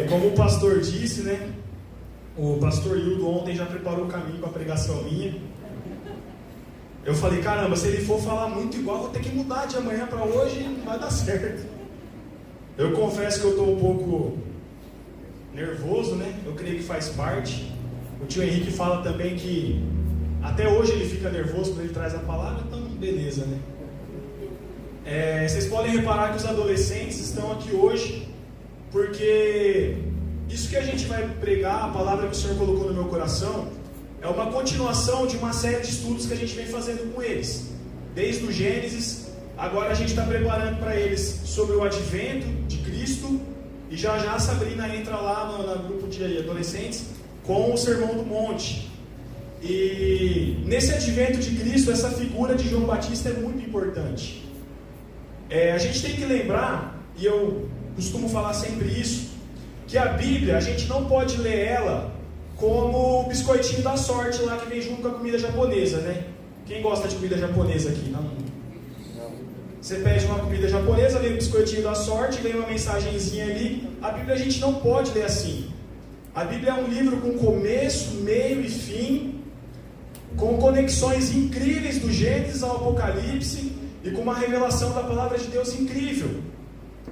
Como o pastor disse, né? O pastor Hildo ontem já preparou o caminho para a pregação minha. Eu falei, caramba, se ele for falar muito igual, vou ter que mudar de amanhã para hoje e não vai dar certo. Eu confesso que eu estou um pouco nervoso, né? Eu creio que faz parte. O tio Henrique fala também que até hoje ele fica nervoso quando ele traz a palavra, então beleza, né? Vocês podem reparar que os adolescentes estão aqui hoje porque isso que a gente vai pregar, a palavra que o Senhor colocou no meu coração, é uma continuação de uma série de estudos que a gente vem fazendo com eles. Desde o Gênesis, agora a gente está preparando para eles sobre o advento de Cristo, e já a Sabrina entra lá no grupo de adolescentes com o Sermão do Monte. E nesse advento de Cristo, essa figura de João Batista é muito importante. A gente tem que lembrar, e eu costumo falar sempre isso, que a Bíblia, a gente não pode ler ela como o biscoitinho da sorte lá que vem junto com a comida japonesa, né? Quem gosta de comida japonesa aqui? Não. Você pede uma comida japonesa, vem o biscoitinho da sorte, vem uma mensagenzinha ali. A Bíblia a gente não pode ler assim. A Bíblia é um livro com começo, meio e fim, com conexões incríveis do Gênesis ao Apocalipse e com uma revelação da palavra de Deus incrível.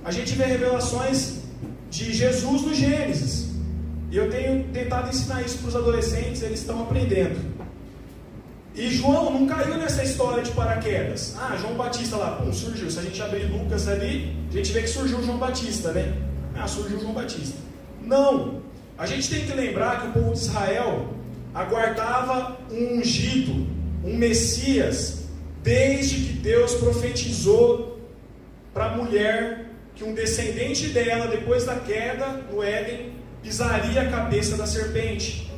A gente vê revelações de Jesus no Gênesis. E eu tenho tentado ensinar isso para os adolescentes, eles estão aprendendo. E João não caiu nessa história de paraquedas. João Batista lá, surgiu. Se a gente abrir Lucas ali, a gente vê que surgiu João Batista, né? Surgiu João Batista. Não! A gente tem que lembrar que o povo de Israel aguardava um ungido, um Messias, desde que Deus profetizou para a mulher que um descendente dela, depois da queda no Éden, pisaria a cabeça da serpente.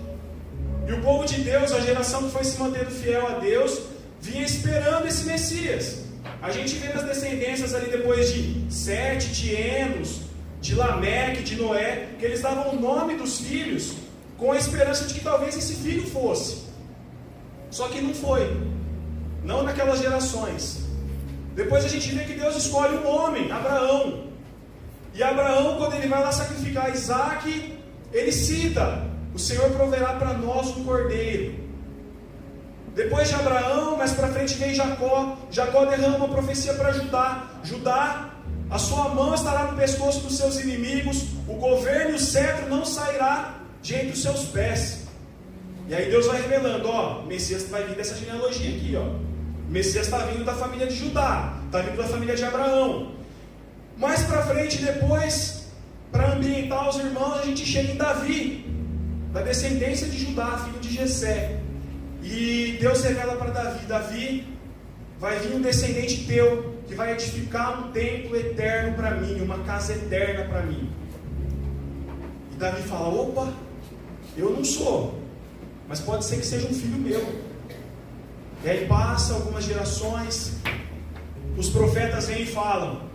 E o povo de Deus, a geração que foi se mantendo fiel a Deus, vinha esperando esse Messias. A gente vê nas descendências ali depois de Sete, de Enos, de Lameque, de Noé, que eles davam o nome dos filhos com a esperança de que talvez esse filho fosse. Só que não foi. Não naquelas gerações. Depois a gente vê que Deus escolhe um homem, Abraão. E Abraão, quando ele vai lá sacrificar Isaac, ele cita: o Senhor proverá para nós um cordeiro. Depois de Abraão, mais para frente vem Jacó. Jacó derrama uma profecia para Judá. Judá, a sua mão estará no pescoço dos seus inimigos, o governo e o cetro não sairá de entre os seus pés. E aí Deus vai revelando, o Messias vai vir dessa genealogia aqui, O Messias está vindo da família de Judá, está vindo da família de Abraão. Mais para frente, depois, para ambientar os irmãos, a gente chega em Davi, da descendência de Judá, filho de Jessé. E Deus revela para Davi: Davi, vai vir um descendente teu, que vai edificar um templo eterno para mim, uma casa eterna para mim. E Davi fala: opa, eu não sou, mas pode ser que seja um filho meu. E aí passa algumas gerações, os profetas vêm e falam,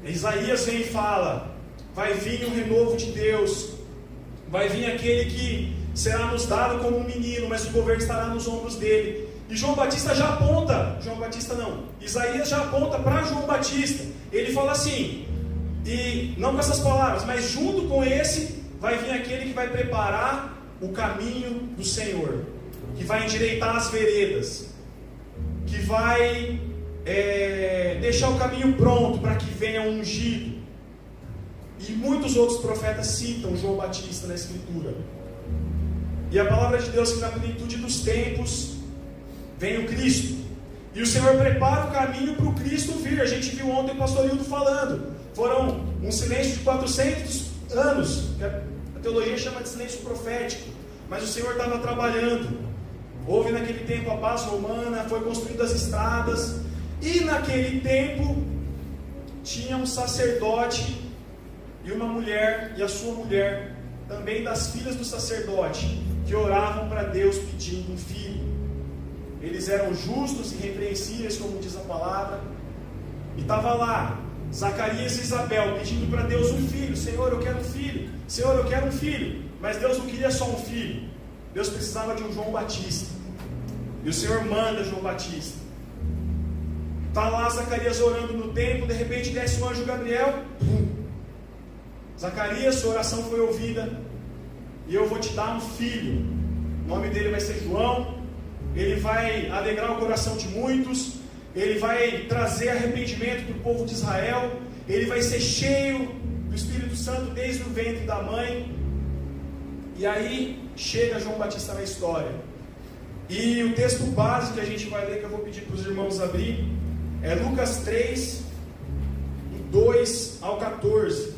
Isaías vem e fala: vai vir um renovo de Deus, vai vir aquele que será nos dado como um menino, mas o governo estará nos ombros dele. E João Batista já aponta, Isaías já aponta para João Batista. Ele fala assim, e não com essas palavras, mas junto com esse, vai vir aquele que vai preparar o caminho do Senhor, que vai endireitar as veredas, que vai deixar o caminho pronto para que venha um ungido. E muitos outros profetas citam João Batista na Escritura. E a palavra de Deus que na plenitude dos tempos vem o Cristo. E o Senhor prepara o caminho para o Cristo vir. A gente viu ontem o pastor Hildo falando. Foram um silêncio de 400 anos, que a teologia chama de silêncio profético. Mas o Senhor estava trabalhando. Houve naquele tempo a paz romana, foi construídas as estradas. E naquele tempo tinha um sacerdote e uma mulher, e a sua mulher, também das filhas do sacerdote, que oravam para Deus pedindo um filho. Eles eram justos e irrepreensíveis, como diz a palavra. E estava lá Zacarias e Isabel pedindo para Deus um filho. Senhor, eu quero um filho. Senhor, eu quero um filho. Mas Deus não queria só um filho. Deus precisava de um João Batista. E o Senhor manda João Batista. Está lá Zacarias orando no templo. De repente desce o anjo Gabriel. Zacarias, sua oração foi ouvida, e eu vou te dar um filho. O nome dele vai ser João. Ele vai alegrar o coração de muitos. Ele vai trazer arrependimento para o povo de Israel. Ele vai ser cheio do Espírito Santo desde o ventre da mãe. E aí chega João Batista na história. E o texto básico que a gente vai ler, que eu vou pedir para os irmãos abrir, é Lucas 3, do 2 ao 14.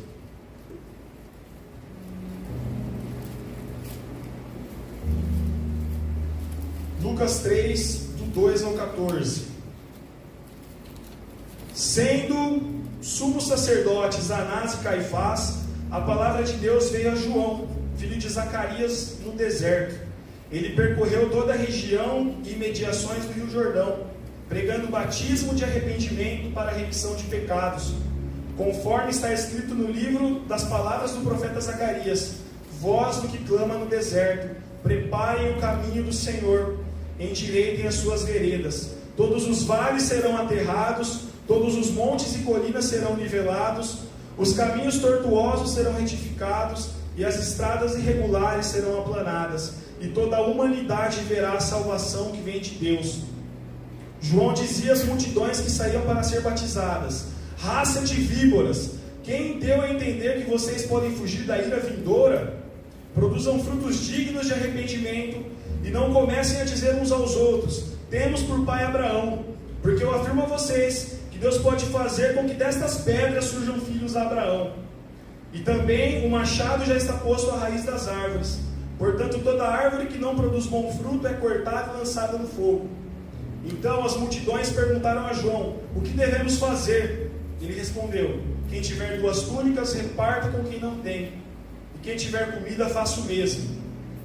Lucas 3, do 2 ao 14. Sendo sumos sacerdotes Anás e Caifás, a palavra de Deus veio a João, filho de Zacarias, no deserto. Ele percorreu toda a região e imediações do Rio Jordão, pregando o batismo de arrependimento para a remissão de pecados, conforme está escrito no livro das palavras do profeta Zacarias: voz do que clama no deserto, preparem o caminho do Senhor, endireitem as suas veredas. Todos os vales serão aterrados, todos os montes e colinas serão nivelados, os caminhos tortuosos serão retificados, e as estradas irregulares serão aplanadas, e toda a humanidade verá a salvação que vem de Deus. João dizia às multidões que saíam para ser batizadas: raça de víboras, quem deu a entender que vocês podem fugir da ira vindoura? Produzam frutos dignos de arrependimento, e não comecem a dizer uns aos outros: temos por pai Abraão, porque eu afirmo a vocês que Deus pode fazer com que destas pedras surjam filhos a Abraão. E também o machado já está posto à raiz das árvores. Portanto, toda árvore que não produz bom fruto é cortada e lançada no fogo. Então as multidões perguntaram a João: o que devemos fazer? Ele respondeu: quem tiver 2 túnicas, reparta com quem não tem, e quem tiver comida, faça o mesmo.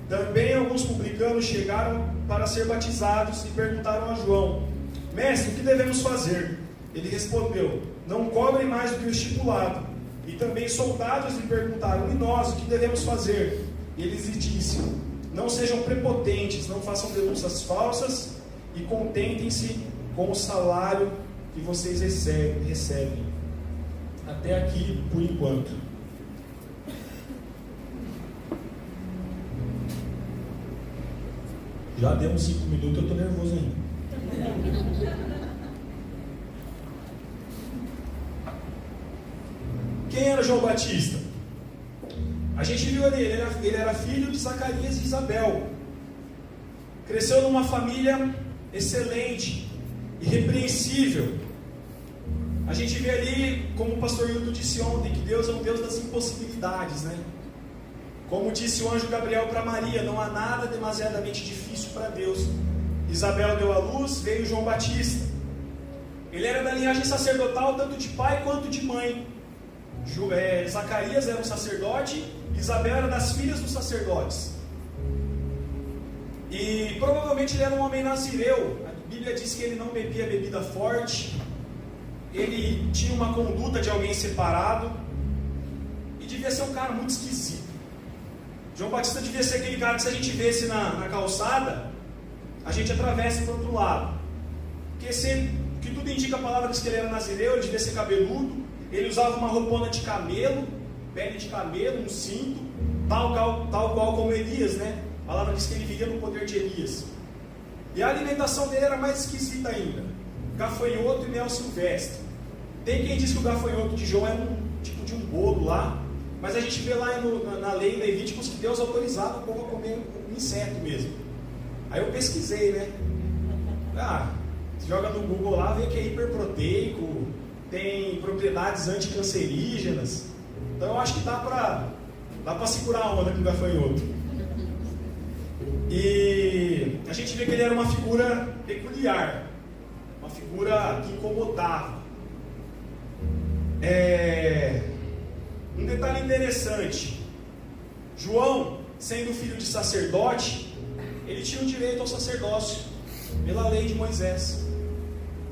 Também alguns publicanos chegaram para ser batizados e perguntaram a João: mestre, o que devemos fazer? Ele respondeu: não cobrem mais do que o estipulado. E também soldados lhe perguntaram: e nós, o que devemos fazer? E ele lhes disse: não sejam prepotentes, não façam denúncias falsas, e contentem-se com o salário que vocês recebem. Até aqui, por enquanto. Já deu uns 5 minutos, eu estou nervoso ainda. Quem era João Batista? A gente viu ali, ele era filho de Zacarias e Isabel. Cresceu numa família excelente, irrepreensível. A gente vê ali, como o pastor Hildo disse ontem, que Deus é um Deus das impossibilidades, né? Como disse o anjo Gabriel para Maria: não há nada demasiadamente difícil para Deus. Isabel deu à luz, veio João Batista. Ele era da linhagem sacerdotal, tanto de pai quanto de mãe. Zacarias era um sacerdote, Isabel era das filhas dos sacerdotes. E provavelmente ele era um homem nazireu. A Bíblia diz que ele não bebia bebida forte, ele tinha uma conduta de alguém separado, e devia ser um cara muito esquisito. João Batista devia ser aquele cara que, se a gente vesse na calçada, a gente atravessa para o outro lado. Porque que tudo indica, a palavra diz que ele era nazireu, ele devia ser cabeludo. Ele usava uma roupona de camelo, pele de camelo, um cinto, tal qual como Elias, né? A palavra diz que ele vivia no poder de Elias. E a alimentação dele era mais esquisita ainda: gafanhoto e mel silvestre. Tem quem diz que o gafanhoto de João é um tipo de um bolo lá, mas a gente vê lá na lei Levíticos que Deus autorizava o povo a comer um inseto mesmo. Aí eu pesquisei, né? Joga no Google lá, vê que é hiperproteico, tem propriedades anticancerígenas. Então eu acho que dá para segurar a onda com o gafanhoto. E a gente vê que ele era uma figura peculiar, uma figura que incomodava. Um detalhe interessante: João, sendo filho de sacerdote, ele tinha o direito ao sacerdócio pela lei de Moisés.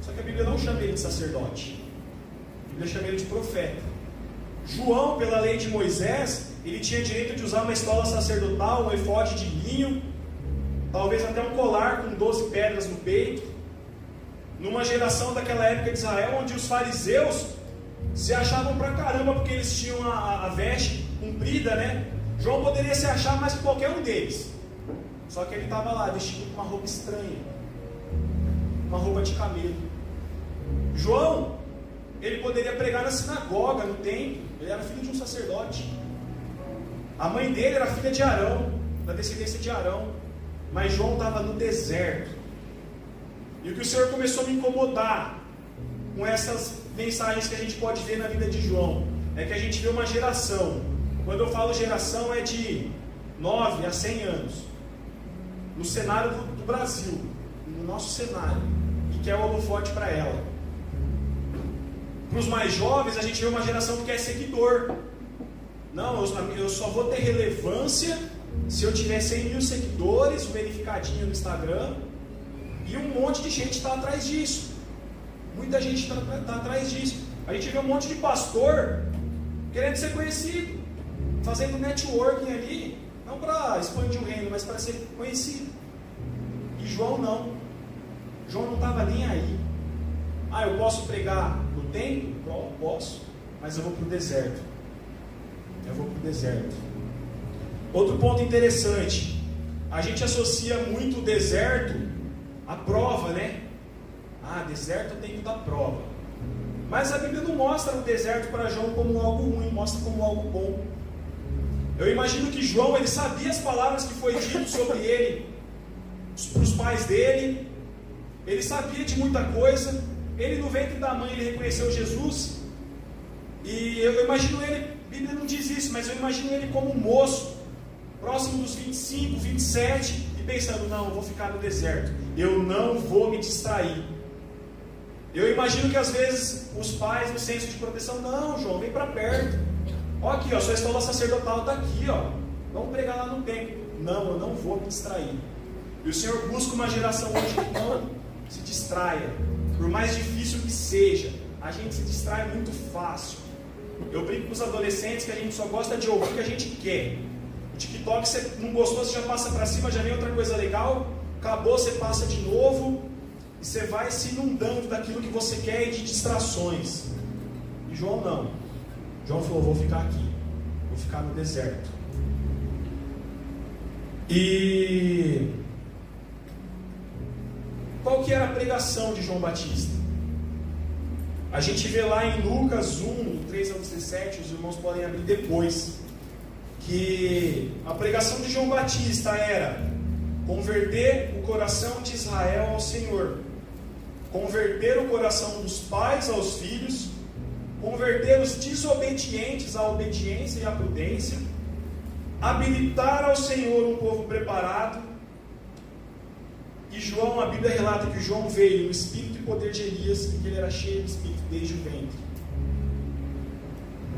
Só que a Bíblia não chama ele de sacerdote, a Bíblia chama ele de profeta. João, pela lei de Moisés, ele tinha direito de usar uma estola sacerdotal, um efode de linho, talvez até um colar com 12 pedras no peito. Numa geração daquela época de Israel, onde os fariseus se achavam pra caramba porque eles tinham a veste comprida, né? João poderia se achar mais que qualquer um deles. Só que ele estava lá vestido com uma roupa estranha, uma roupa de camelo. João, ele poderia pregar na sinagoga, no templo. Ele era filho de um sacerdote. A mãe dele era filha de Arão, da descendência de Arão. Mas João estava no deserto. E o que o Senhor começou a me incomodar com essas mensagens que a gente pode ver na vida de João, é que a gente vê uma geração. Quando eu falo geração, é de 9 a 100 anos. No cenário do Brasil, no nosso cenário, que quer o holofote para ela. Para os mais jovens, a gente vê uma geração que quer seguidor. Não, eu só vou ter relevância se eu tiver 100 mil seguidores, verificadinho no Instagram, e um monte de gente está atrás disso. Muita gente está atrás disso. A gente vê um monte de pastor querendo ser conhecido, fazendo networking ali, não para expandir o reino, mas para ser conhecido. E João não. João não estava nem aí. Ah, eu posso pregar no templo? Posso, mas eu vou para o deserto. Outro ponto interessante, a gente associa muito o deserto à prova, né? Ah, deserto é o tempo da prova. Mas a Bíblia não mostra o deserto para João como algo ruim, mostra como algo bom. Eu imagino que João, ele sabia as palavras que foi dito sobre ele, para os pais dele, ele sabia de muita coisa. Ele no ventre da mãe, ele reconheceu Jesus, e eu imagino ele, a Bíblia não diz isso, mas eu imagino ele como um moço, próximo dos 25, 27, e pensando, não, eu vou ficar no deserto, eu não vou me distrair. Eu imagino que às vezes os pais, no senso de proteção, não, João, vem para perto, ó aqui, ó, sua escola sacerdotal está aqui, ó, vamos pregar lá no templo. Não, eu não vou me distrair. E o Senhor busca uma geração hoje que não se distraia. Por mais difícil que seja, a gente se distrai muito fácil. Eu brinco com os adolescentes que a gente só gosta de ouvir o que a gente quer. O TikTok, você não gostou, você já passa para cima, já vem outra coisa legal, acabou, você passa de novo, e você vai se inundando daquilo que você quer e de distrações. E João não. João falou, vou ficar aqui, vou ficar no deserto. E qual que era a pregação de João Batista? A gente vê lá em Lucas 1, 3 ao 17, os irmãos podem abrir depois, que a pregação de João Batista era converter o coração de Israel ao Senhor, converter o coração dos pais aos filhos, converter os desobedientes à obediência e à prudência, habilitar ao Senhor um povo preparado. E João, a Bíblia relata que João veio no espírito e poder de Elias, e que ele era cheio de espírito desde o ventre.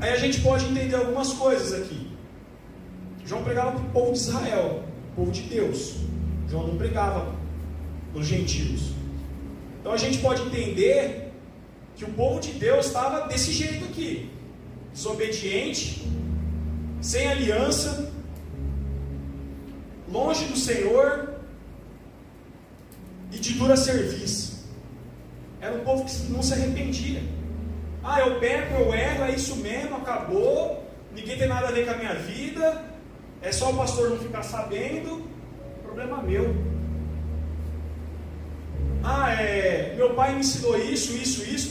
Aí a gente pode entender algumas coisas aqui. João pregava para o povo de Israel, o povo de Deus. João não pregava para os gentios. Então a gente pode entender que o povo de Deus estava desse jeito aqui, desobediente, sem aliança, longe do Senhor e de dura serviço. Era um povo que não se arrependia. Ah, eu peco, eu erro, é isso mesmo, acabou, ninguém tem nada a ver com a minha vida, é só o pastor não ficar sabendo, problema meu. Ah, meu pai me ensinou isso,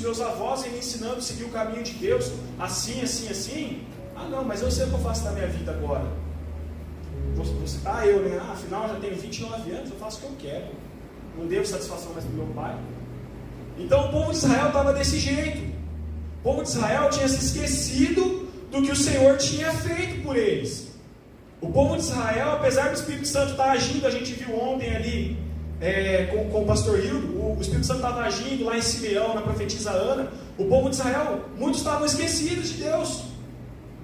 meus avós me ensinando a seguir o caminho de Deus, assim. Ah não, mas eu sei o que eu faço da minha vida agora. Eu, né? Afinal eu já tenho 29 anos, eu faço o que eu quero. Não devo satisfação mais para meu pai. Então o povo de Israel estava desse jeito. O povo de Israel tinha se esquecido do que o Senhor tinha feito por eles. O povo de Israel, apesar do Espírito Santo estar agindo, a gente viu ontem ali com o pastor Hildo, o Espírito Santo estava agindo lá em Simeão, na profetisa Ana. O povo de Israel, muitos estavam esquecidos de Deus,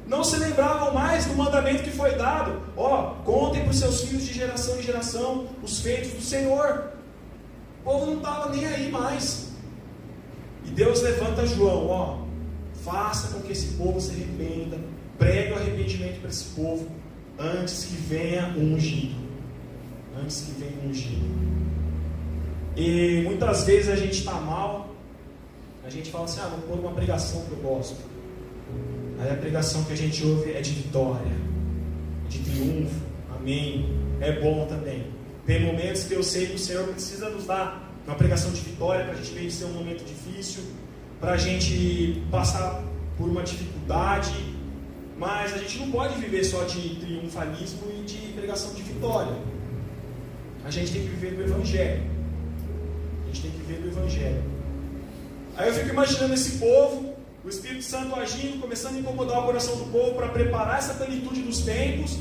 não se lembravam mais do mandamento que foi dado. Contem para os seus filhos de geração em geração os feitos do Senhor. O povo não estava nem aí mais. E Deus levanta João, faça com que esse povo se arrependa, pregue o arrependimento para esse povo, antes que venha o ungido. E muitas vezes a gente está mal, A gente fala assim, vou pôr uma pregação que eu gosto. Aí a pregação que a gente ouve é de vitória, de triunfo, amém. É bom também. Tem momentos que eu sei que o Senhor precisa nos dar uma pregação de vitória para a gente vencer um momento difícil, para a gente passar por uma dificuldade, mas a gente não pode viver só de triunfalismo e de pregação de vitória. A gente tem que viver do Evangelho. A gente tem que viver do Evangelho. Aí eu fico imaginando esse povo, o Espírito Santo agindo, começando a incomodar o coração do povo para preparar essa plenitude dos tempos.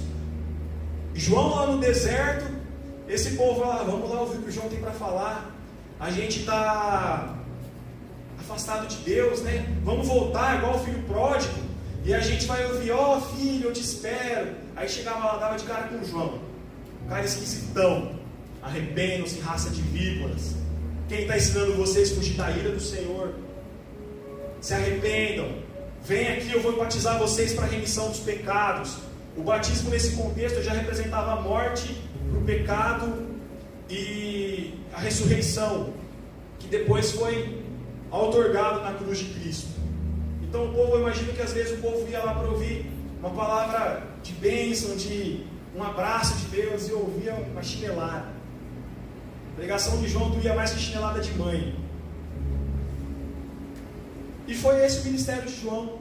João lá no deserto, esse povo vai lá, vamos lá ouvir o que o João tem para falar. A gente está afastado de Deus, né? Vamos voltar igual o filho pródigo. E a gente vai ouvir, filho, eu te espero. Aí chegava lá, dava de cara com o João. Um cara esquisitão. Arrependam-se, raça de víboras. Quem está ensinando vocês a fugir da ira do Senhor? Se arrependam. Vem aqui, eu vou batizar vocês para a remissão dos pecados. O batismo nesse contexto já representava a morte para o pecado e a ressurreição, que depois foi outorgado na cruz de Cristo. Então o povo, eu imagino que às vezes o povo ia lá para ouvir uma palavra de bênção, de um abraço de Deus, e ouvia uma chinelada. A pregação de João doía mais que chinelada de mãe. E foi esse o ministério de João.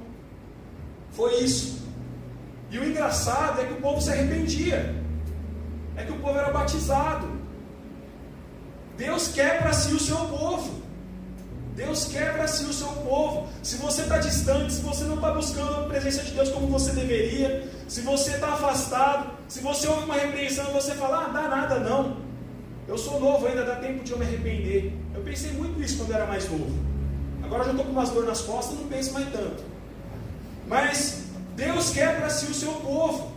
Foi isso. E o engraçado é que o povo se arrependia. É que o povo era batizado. Deus quer para si o seu povo. Deus quer para si o seu povo. Se você está distante, se você não está buscando a presença de Deus como você deveria, se você está afastado, se você ouve uma repreensão e você fala, dá nada não, eu sou novo ainda, dá tempo de eu me arrepender. Eu pensei muito isso quando eu era mais novo. Agora eu já estou com umas dores nas costas, não penso mais tanto. Mas Deus quer para si o seu povo.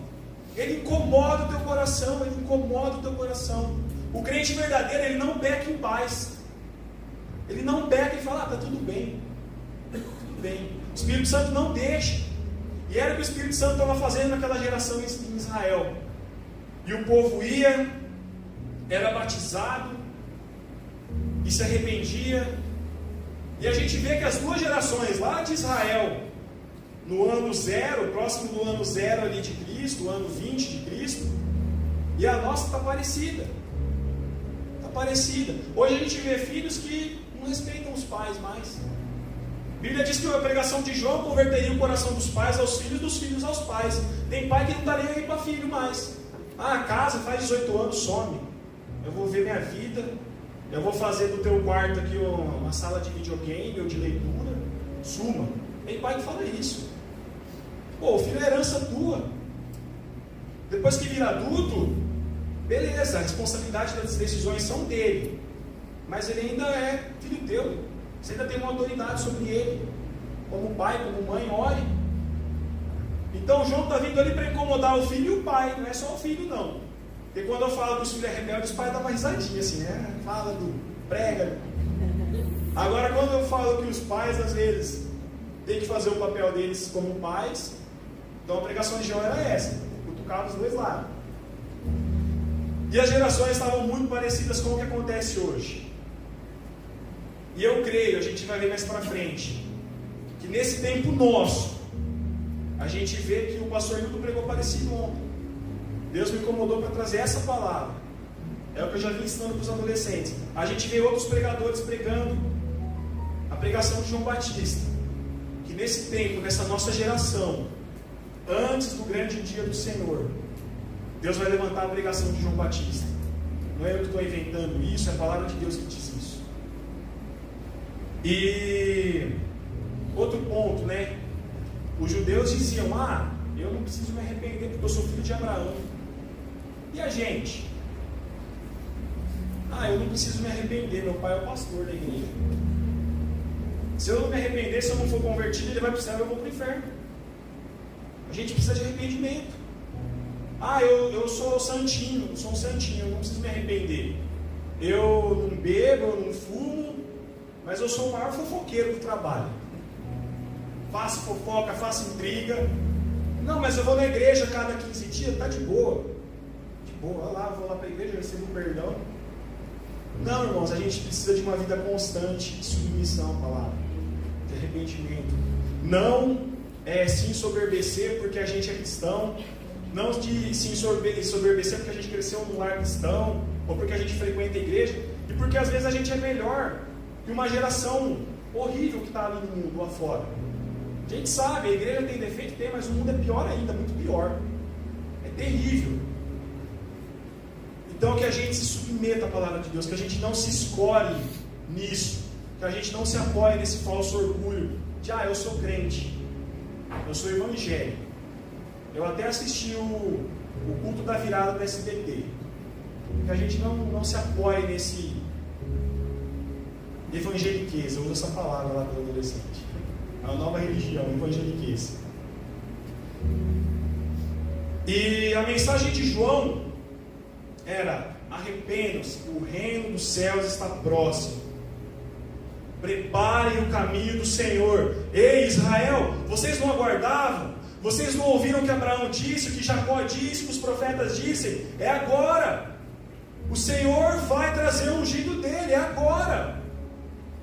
Ele incomoda o teu coração, ele incomoda o teu coração. O crente verdadeiro, ele não peca em paz. Ele não peca e fala, está tudo bem. Tudo bem. O Espírito Santo não deixa. E era o que o Espírito Santo estava fazendo naquela geração em Israel. E o povo ia, era batizado, e se arrependia. E a gente vê que as duas gerações lá de Israel, no ano 0, próximo do ano 0 ali de Cristo, o ano 20 de Cristo, e a nossa está parecida. Está parecida. Hoje a gente vê filhos que não respeitam os pais mais. A Bíblia diz que a pregação de João converteria o coração dos pais aos filhos, dos filhos aos pais. Tem pai que não está nem aí para filho mais. A casa faz 18 anos, some. Eu vou ver minha vida. Eu vou fazer do teu quarto aqui uma sala de videogame ou de leitura. Suma. Tem pai que fala isso. O filho é herança tua. Depois que vira adulto, beleza, a responsabilidade das decisões são dele. Mas ele ainda é filho teu. Você ainda tem uma autoridade sobre ele. Como pai, como mãe, ore. Então João está vindo ali para incomodar o filho e o pai. Não é só o filho não. Porque quando eu falo que os filhos é rebeldes, os pais dão uma risadinha assim, né? Fala prega. Agora quando eu falo que os pais às vezes têm que fazer o papel deles como pais, então a pregação de João era essa. Cutucava os dois lados. E as gerações estavam muito parecidas com o que acontece hoje. E eu creio, a gente vai ver mais para frente, que nesse tempo nosso, a gente vê que o pastor Hilton pregou parecido ontem. Deus me incomodou para trazer essa palavra. É o que eu já vim ensinando para os adolescentes. A gente vê outros pregadores pregando a pregação de João Batista. Que nesse tempo, nessa nossa geração, antes do grande dia do Senhor, Deus vai levantar a pregação de João Batista. Não é eu que estou inventando isso, é a palavra de Deus que diz isso. E outro ponto, né? Os judeus diziam, eu não preciso me arrepender porque eu sou filho de Abraão. E a gente? Eu não preciso me arrepender, meu pai é o pastor da igreja. Se eu não me arrepender, se eu não for convertido, ele vai para o céu e eu vou para o inferno. A gente precisa de arrependimento. Eu sou santinho, sou um santinho, eu não preciso me arrepender. Eu não bebo, eu não fumo, mas eu sou o maior fofoqueiro do trabalho. Faço fofoca, faço intriga. Não, mas eu vou na igreja a cada 15 dias, tá de boa. De boa, vou lá para a igreja, recebo perdão. Não, irmãos, a gente precisa de uma vida constante de submissão à palavra. de arrependimento. Não se ensoberbecer porque a gente é cristão. Não de se ensoberbecer porque a gente cresceu num lar cristão, ou porque a gente frequenta a igreja, e porque às vezes a gente é melhor que uma geração horrível que está ali no mundo, lá fora. A gente sabe, a igreja tem defeito, tem, mas o mundo é pior ainda, muito pior. É terrível. Então que a gente se submeta à palavra de Deus, que a gente não se escolhe nisso, que a gente não se apoie nesse falso orgulho de, eu sou crente, eu sou evangélico. Eu até assisti o culto da virada do SBT. Que a gente não se apoie nesse evangeliqueza. Eu uso essa palavra lá para o adolescente. É uma nova religião, evangeliqueza. E a mensagem de João era: arrependam-se, o reino dos céus está próximo. Preparem o caminho do Senhor. Ei, Israel, vocês não aguardavam? Vocês não ouviram o que Abraão disse, o que Jacó disse, o que os profetas dissem? É agora. O Senhor vai trazer o ungido dele, é agora.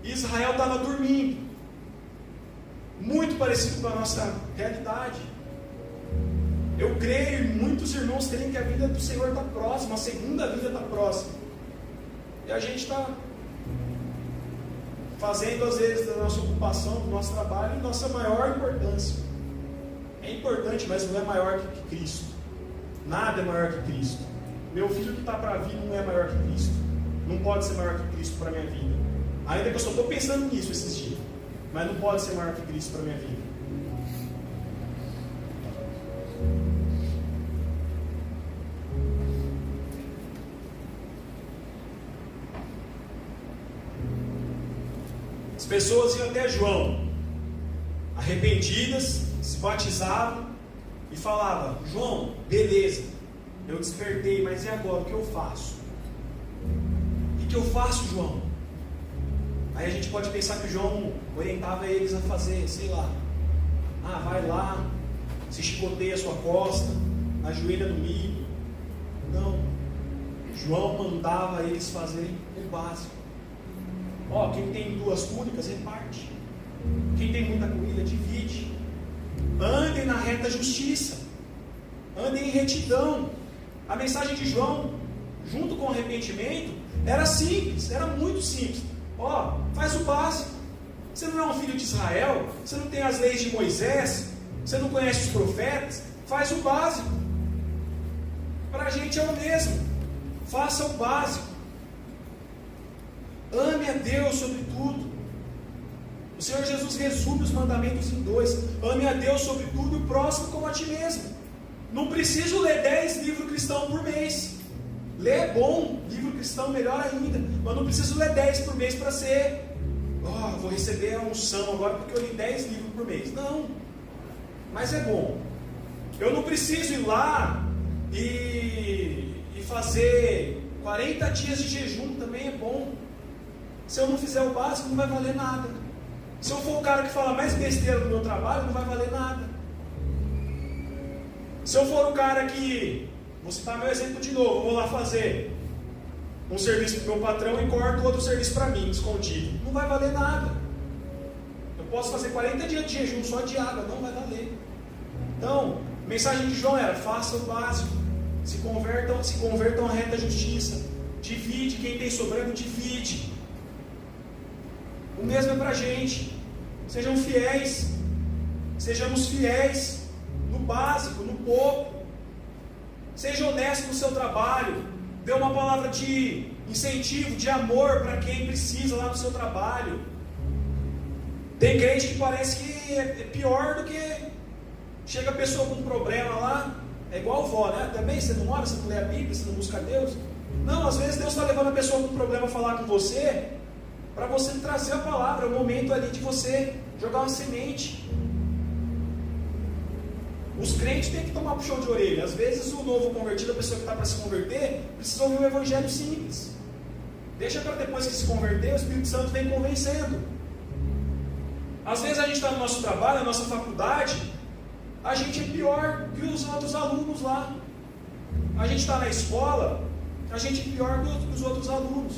Israel estava dormindo. Muito parecido com a nossa realidade. Eu creio, e muitos irmãos creem que a vida do Senhor está próxima, a segunda vida está próxima. E a gente está fazendo, às vezes, da nossa ocupação, do nosso trabalho, nossa maior importância. É importante, mas não é maior que Cristo. Nada é maior que Cristo. Meu filho que está para vir não é maior que Cristo. Não pode ser maior que Cristo para a minha vida. Ainda que eu só estou pensando nisso esses dias. Mas não pode ser maior que Cristo para a minha vida. As pessoas iam até João, arrependidas, se batizavam e falavam: João, beleza, eu despertei, mas e agora? O que eu faço? O que eu faço, João? Aí a gente pode pensar que o João orientava eles a fazer, sei lá, vai lá, se chicoteia a sua costa, ajoelha no milho. Não, João mandava eles fazerem o básico. Quem tem 2 túnicas, reparte. Quem tem muita comida, divide. Andem na reta justiça. Andem em retidão. A mensagem de João, junto com o arrependimento, era simples, era muito simples. Faz o básico. Você não é um filho de Israel, você não tem as leis de Moisés, você não conhece os profetas, faz o básico. Para a gente é o mesmo. Faça o básico. Ame a Deus sobre tudo. O Senhor Jesus resume os mandamentos em 2. Ame a Deus sobre tudo e o próximo como a ti mesmo. Não preciso ler 10 livros cristãos por mês. Ler é bom, livro cristão melhor ainda. Mas não preciso ler 10 por mês para ser vou receber a unção agora porque eu li 10 livros por mês. Não, mas é bom. Eu não preciso ir lá e fazer 40 dias de jejum, também é bom. Se eu não fizer o básico, não vai valer nada. Se eu for o cara que fala mais besteira no meu trabalho, não vai valer nada. Se eu for o cara que, vou citar meu exemplo de novo, vou lá fazer um serviço para o meu patrão e corto outro serviço para mim, escondido, não vai valer nada. Eu posso fazer 40 dias de jejum só de água, não vai valer. Então, a mensagem de João era: faça o básico, se convertam à reta justiça, divide, quem tem sobrando, divide. O mesmo é para a gente. Sejam fiéis. Sejamos fiéis no básico, no pouco. Seja honesto no seu trabalho. Dê uma palavra de incentivo, de amor para quem precisa lá no seu trabalho. Tem crente que parece que é pior do que... Chega a pessoa com um problema lá, é igual vó, né? Também você não ora, você não lê a Bíblia, você não busca Deus. Não, às vezes Deus está levando a pessoa com um problema a falar com você, para você trazer a palavra, é o momento ali de você jogar uma semente. Os crentes têm que tomar puxão de orelha. Às vezes o novo convertido, a pessoa que está para se converter, precisa ouvir um evangelho simples. Deixa para depois que se converter, o Espírito Santo vem convencendo. Às vezes a gente está no nosso trabalho, na nossa faculdade, a gente é pior que os outros alunos lá. A gente está na escola, a gente é pior que os outros alunos.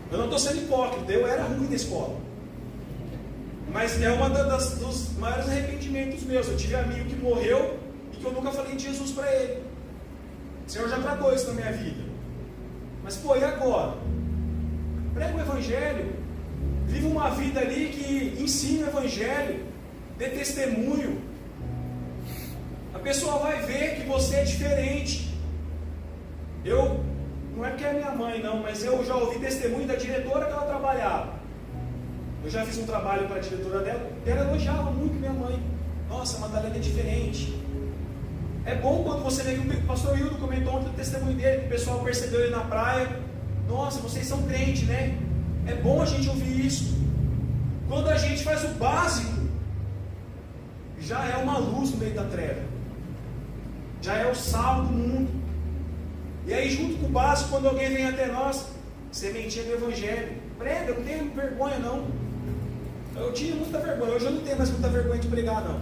Eu não estou sendo hipócrita, eu era ruim na escola. Mas é uma dos maiores arrependimentos meus. Eu tive amigo que morreu e que eu nunca falei de Jesus para ele. O Senhor já tratou isso na minha vida. Mas pô, e agora? Prega o Evangelho. Vive uma vida ali que ensina o Evangelho. Dê testemunho. A pessoa vai ver que você é diferente. Não é porque é minha mãe não, mas eu já ouvi testemunho da diretora que ela trabalhava. Eu já fiz um trabalho para a diretora dela, ela elogiava muito minha mãe. Nossa, a Madalena é diferente. É bom quando você vê que o pastor Hildo comentou ontem o testemunho dele, que o pessoal percebeu ele na praia. Nossa, vocês são crentes, né? É bom a gente ouvir isso. Quando a gente faz o básico, já é uma luz no meio da treva. Já é o sal do mundo. E aí, junto com o básico, quando alguém vem até nós, sementinha do Evangelho. Prega, não tenho vergonha não. Eu tinha muita vergonha, hoje eu não tenho mais muita vergonha de pregar não.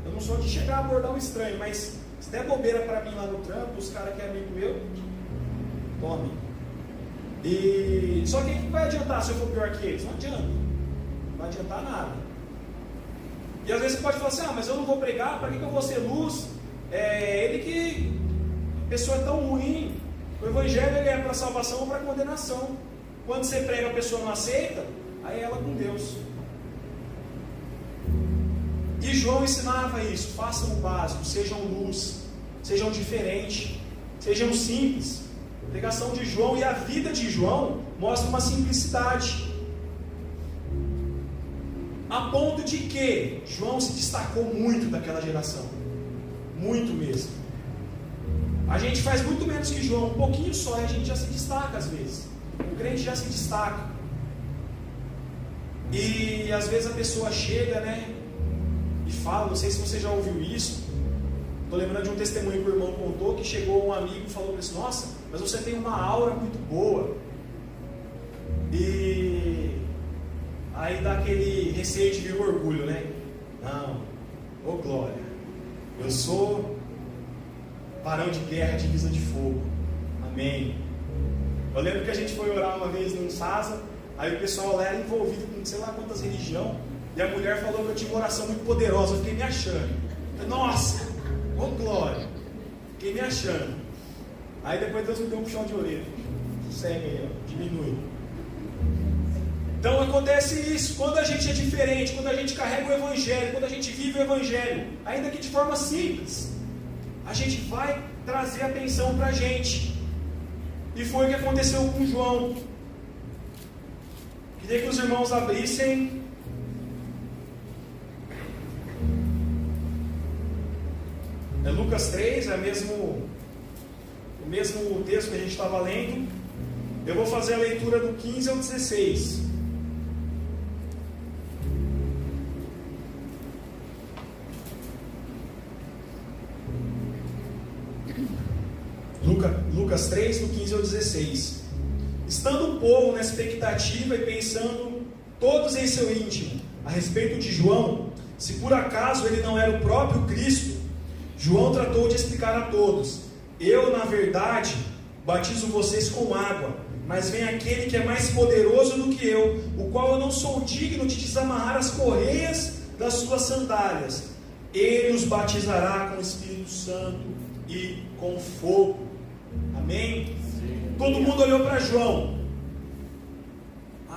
Eu não sou de chegar a abordar um estranho, mas se der bobeira para mim lá no trampo, os caras que é amigo meu, tome. E só que o que vai adiantar se eu for pior que eles? Não adianta. Não vai adiantar nada. E às vezes você pode falar assim, mas eu não vou pregar, para que eu vou ser luz? Ele que a pessoa é tão ruim. O Evangelho ele é para salvação ou para condenação. Quando você prega a pessoa não aceita, aí ela com Deus. E João ensinava isso. Façam o básico, sejam luz, sejam diferentes, sejam simples. A pregação de João e a vida de João mostra uma simplicidade, a ponto de que João se destacou muito daquela geração, muito mesmo. A gente faz muito menos que João, um pouquinho só, e a gente já se destaca às vezes. O crente já se destaca. E às vezes a pessoa chega, e fala, não sei se você já ouviu isso. Estou lembrando de um testemunho que o irmão contou, que chegou um amigo e falou para ele, nossa, mas você tem uma aura muito boa. E aí dá aquele receio de vir o orgulho, Não, ô glória, eu sou barão de guerra, divisa de fogo. Amém. Eu lembro que a gente foi orar uma vez num Sasa, aí o pessoal lá era envolvido com sei lá quantas religiões, e a mulher falou que eu tinha uma oração muito poderosa, eu fiquei me achando. Nossa, ô glória, fiquei me achando. Aí depois Deus me deu um puxão de orelha. Segue aí, diminui. Então acontece isso, quando a gente é diferente, quando a gente carrega o Evangelho, quando a gente vive o Evangelho, ainda que de forma simples, a gente vai trazer atenção para a gente. E foi o que aconteceu com João. Queria que os irmãos abrissem Lucas 3, é o mesmo texto que a gente estava lendo. Eu vou fazer a leitura do 15 ao 16. Lucas 3, do 15 ao 16. Estando o povo na expectativa e pensando todos em seu íntimo a respeito de João, se por acaso ele não era o próprio Cristo, João tratou de explicar a todos: eu, na verdade, batizo vocês com água, mas vem aquele que é mais poderoso do que eu, o qual eu não sou digno de desamarrar as correias das suas sandálias. Ele os batizará com o Espírito Santo e com fogo. Amém? Sim. Todo mundo olhou para João.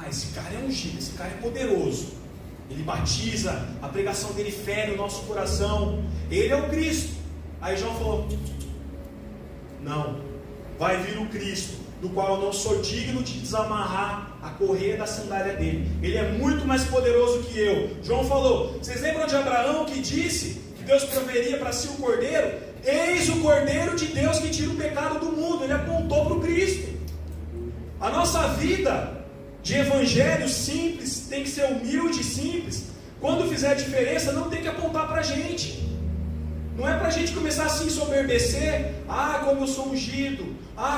Esse cara é ungido, esse cara é poderoso. Ele batiza, a pregação dele fere o nosso coração. Ele é o Cristo. Aí João falou: não, vai vir o Cristo, do qual eu não sou digno de desamarrar a correia da sandália dele. Ele é muito mais poderoso que eu. João falou: vocês lembram de Abraão que disse que Deus proveria para si o cordeiro? Eis o cordeiro de Deus que tira o pecado do mundo. Ele apontou para o Cristo. A nossa vida de evangelho simples tem que ser humilde e simples. Quando fizer diferença, não tem que apontar para a gente. Não é para a gente começar a se ensoberbecer. Como eu sou ungido,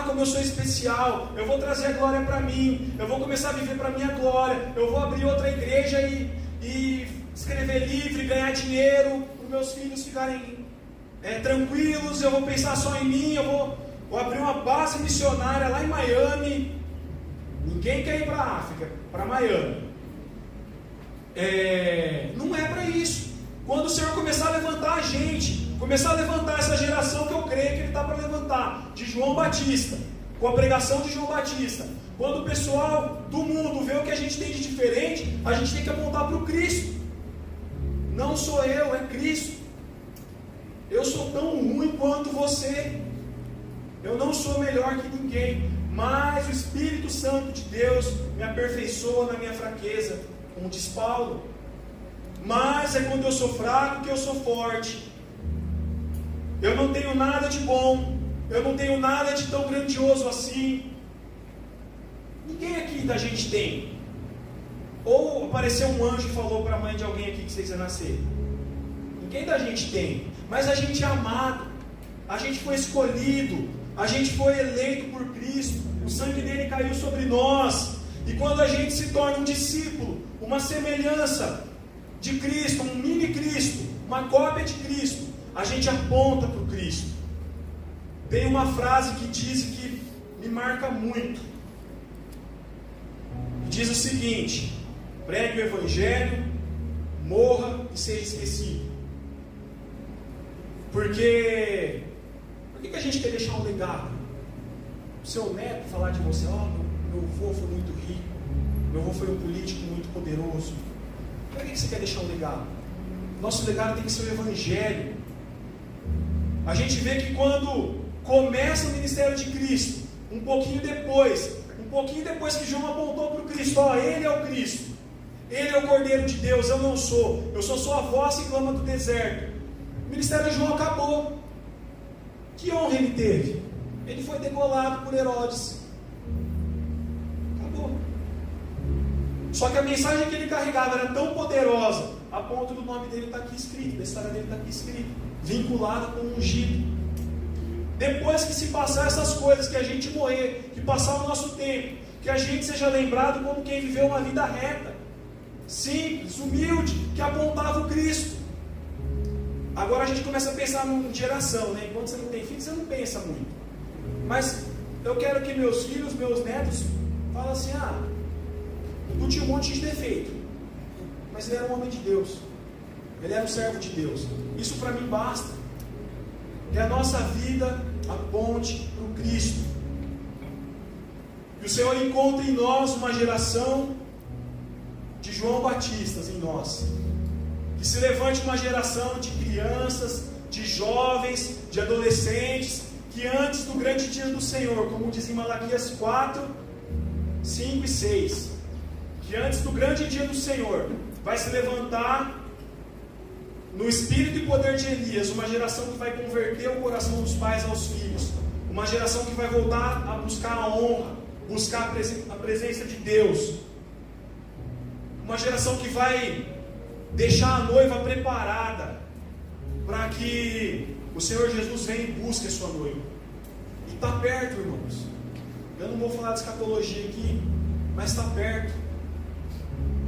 como eu sou especial, eu vou trazer a glória para mim, eu vou começar a viver para a minha glória, eu vou abrir outra igreja e escrever livro e ganhar dinheiro para os meus filhos ficarem tranquilos, eu vou pensar só em mim, eu vou abrir uma base missionária lá em Miami. Ninguém quer ir para a África, para Miami. não é para isso. Quando o Senhor começar a levantar a gente, começar a levantar essa geração que eu creio que Ele está para levantar, de João Batista, com a pregação de João Batista, quando o pessoal do mundo vê o que a gente tem de diferente, a gente tem que apontar para o Cristo. Não sou eu, é Cristo. Eu sou tão ruim quanto você. Eu não sou melhor que ninguém, mas o Espírito Santo de Deus me aperfeiçoa na minha fraqueza, como diz Paulo. Mas é quando eu sou fraco que eu sou forte. Eu não tenho nada de bom, eu não tenho nada de tão grandioso assim. Ninguém aqui da gente tem. Ou apareceu um anjo e falou para a mãe de alguém aqui que vocês iam nascer. Ninguém da gente tem. Mas a gente é amado, a gente foi escolhido, a gente foi eleito por Cristo, o sangue dele caiu sobre nós. E quando a gente se torna um discípulo, uma semelhança de Cristo, um mini Cristo, uma cópia de Cristo, a gente aponta para o Cristo. Tem uma frase que diz que me marca muito. Diz o seguinte: pregue o Evangelho, morra e seja esquecido. Por que a gente quer deixar um legado? O seu neto falar de você: meu avô foi muito rico, meu avô foi um político muito poderoso. Por que você quer deixar um legado? Nosso legado tem que ser o Evangelho. A gente vê que quando começa o ministério de Cristo, um pouquinho depois que João apontou para o Cristo, Ele é o Cristo, Ele é o Cordeiro de Deus, eu sou só a voz que clama do deserto. O ministério de João acabou. Que honra ele teve? Ele foi degolado por Herodes. Acabou. Só que a mensagem que ele carregava era tão poderosa, a ponto do nome dele estar aqui escrito, da história dele estar aqui escrito, vinculada com o ungido. Depois que se passar essas coisas, que a gente morrer, que passar o nosso tempo, que a gente seja lembrado como quem viveu uma vida reta, simples, humilde, que apontava o Cristo. Agora a gente começa a pensar em geração, né? Enquanto você não tem filho, você não pensa muito. Mas eu quero que meus filhos, meus netos, falem assim: tu tinha um monte de defeito, mas ele era um homem de Deus, ele era um servo de Deus. Isso para mim basta. Que a nossa vida aponte para o Cristo. Que o Senhor encontre em nós uma geração de João Batistas em nós. Que se levante uma geração de crianças, de jovens, de adolescentes, que antes do grande dia do Senhor, como diz em Malaquias 4, 5 e 6, que antes do grande dia do Senhor, vai se levantar no espírito e poder de Elias, uma geração que vai converter o coração dos pais aos filhos, uma geração que vai voltar a buscar a honra, buscar a presença de Deus, uma geração que vai deixar a noiva preparada para que o Senhor Jesus venha e busque a sua noiva. E está perto, irmãos. Eu não vou falar de escatologia aqui, mas está perto.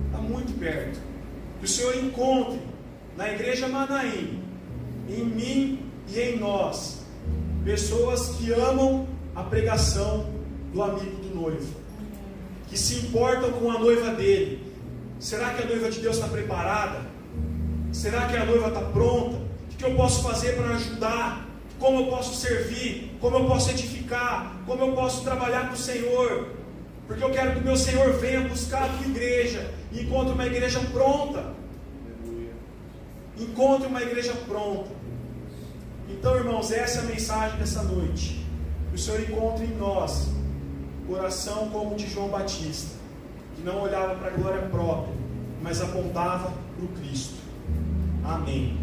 Está muito perto. Que o Senhor encontre na igreja Manaim, em mim e em nós, pessoas que amam a pregação do amigo do noivo, que se importam com a noiva dele. Será que a noiva de Deus está preparada? Será que a noiva está pronta? O que eu posso fazer para ajudar? Como eu posso servir? Como eu posso edificar? Como eu posso trabalhar com o Senhor? Porque eu quero que o meu Senhor venha buscar a tua igreja e encontre uma igreja pronta. Encontre uma igreja pronta. Então, irmãos, essa é a mensagem dessa noite. Que o Senhor encontre em nós coração como o de João Batista, que não olhava para a glória própria, mas apontava para o Cristo. Amém.